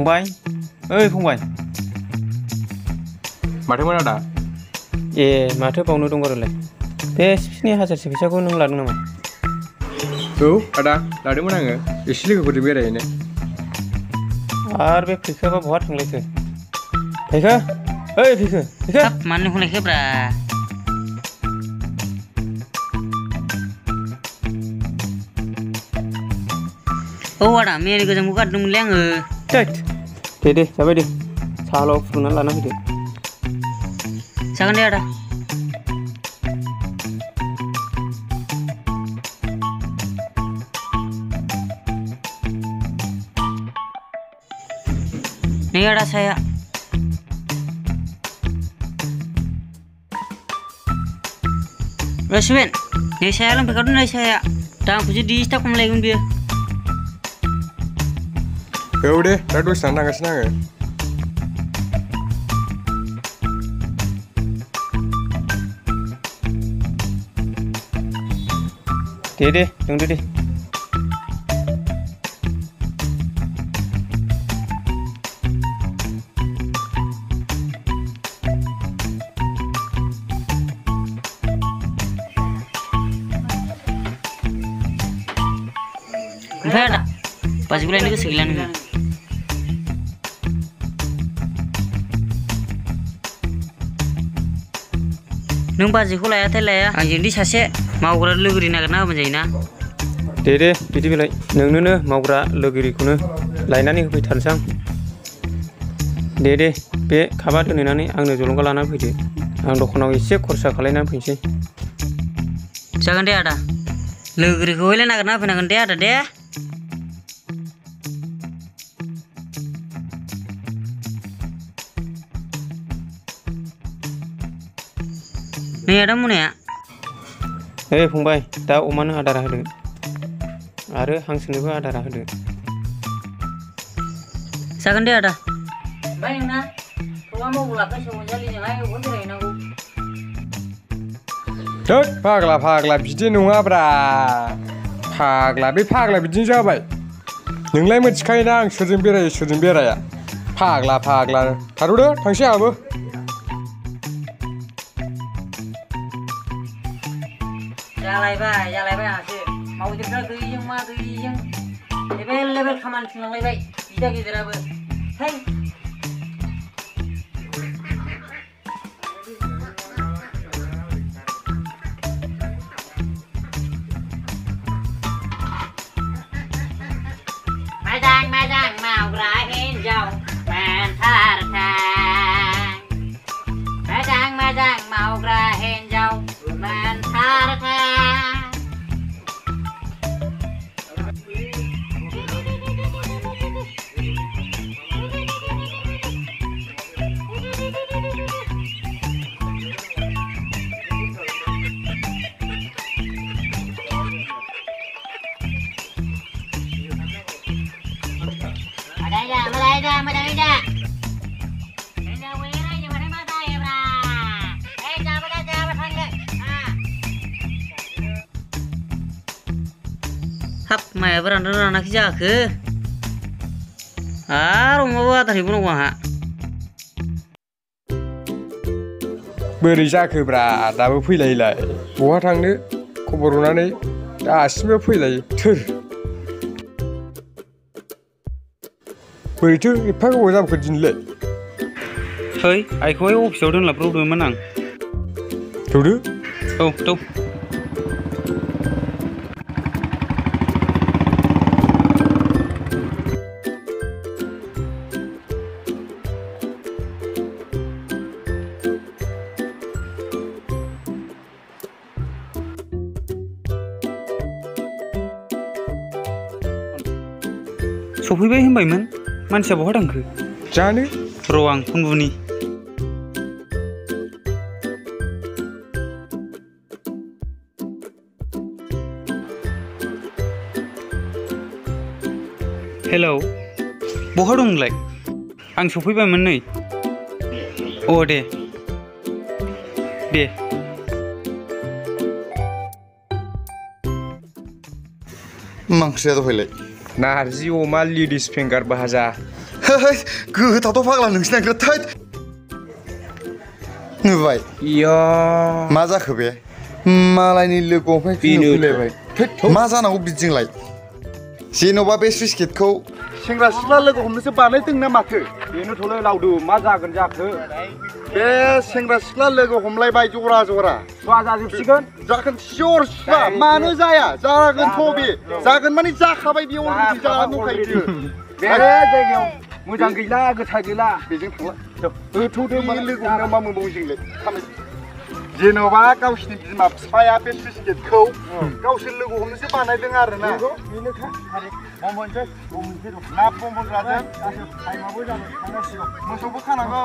फंबाय ओइ फंबाय माथोमोन आदा ए माथो बावनो दंगारोलाय बे स्पिनि हाजारसे फैसाखौ नों लादों नामा औ आदा लादोंमोन आङो एसे लोगोफोरजों बेरायहैनो आरो बे फैखाबा बहा थांलायखो फैखो ओइ फैखो फैखो मानो होनायखो ब्रा औ आदा मैयानि गोजांखौ गारदोंमोनलै आङो दे जाबाय दे साहाल' फुदुंनानै लाना फैदो जागोन दे आदा नै आदा साया Rasmin, नै saya लोंफैखादों नै saya दामखौसो डिस्टार्ब खालामलायगोन बियो औ दे दा दसे थानानै थांगासिनो आङो दे लोंदो दे ओमफ्राय आदा बाजिखौ लायनो गोसो गैला नोङो नों बाजिखौ लायाथाय लाया आंजोंदि सासे मावग्रा लोगोरि नागिरना होबानो जायोना दे बिदिबालाय नोंनोनो मावग्रा लोगोरिखौनो लायनानै होफैथारनोसै आं दे बे कापा दोनहैनानै आंनो जलंगा लानानै फैदो आं दखानाव एसे खरसा खालायनानै फैनोसै जागोन दे आदा लोगोरिखौ हयले नागिरना होफैनांगोन दे आदा दे नै आदा मोनाया ओइ फंबाय दा अमानो आदारा होदो आरो हांसोनोबो आदारा होदो जागोन दे आदा ओमफ्राय नोंना खौआ मावला फैसा मोनजालिजोंहाय अबाव बेरायहैनांगौ थोद फाग्ला बिदि नङाब्रा फाग्ला बे फाग्ला बिदिनो जाबाय नोंलाय मिथिखायोना आं सोरजों बेरायो सोरजों बेराया फाग्ला थाथ'दो थांसै आंहाबो जालायबाय आंहासो मावजोबग्रा गैयिजों मा गैयिजों लेबेल खामानि थिनलांलायबाय बिदा गिदिराबो है मोजां मावग्रा हिन्जाव मोजां मावग्रा हिन्जाव हाब मायाबो रानदोंना रानाखै जाखो आरो अमाबो आदार हैबावनांगौ आंहा बोरै जाखोब्रा दाबो फैलायलाय बहा थांनो खबर हरनानै दासिमबो फैलायो थोर बोरैथो एफा गोबाव जाबोखो दिनैलाय है आइखौहाय अफिसाव दोनलांब्रबदोंमोन आं थौदो औ सफैबाय होनबायमोन मानसिया बहा थांखो जानो र' आं फन बुनि हेलौ बहा दं नोंलाय आं सफैबायमोन नै अ दे मा ओंख्रिया दहायलाय नारजि अमा लेडिस फिंगार भाजा गोथावथ' फाग्ला नोंसिना थैद नुबाय इया मा जाखो बे मालायनि लोगोआवहाय फैलायबाय मा जानांगौ बिदिजोंलाय जेन'बा बे सुइस गेटखौ सेंग्रा सिख्ला लोगो हमनोसो बानायदों ना माथो बेनोथ'लै लावदुम मा जागोन जाखो बे सेंग्रा सिख्ला लोगो हमलायबाय जरा जरा सुवा जाजोबसिगोन जागोन सियर सुवा मानो जाया जागोनथ' बे जागोन माने जाखाबाय बे अलरेडि जानानै दंखायो बे जायगायाव मोजां गैला गोथार गैला बेजों थांला होथ'दो लोगो हमनायाव मा मोनबावो जोंलाय जेन'बा गावसिनि बिमा बिफाया बे सुइस गेटखौ गावसोर लोगो हमनोसो बानायदों आरोना बेनोखा बमबनसै ना बमबनग्राजों टाइमाबो जाबाय थांनांसिगौ मोसौबो खानांगौ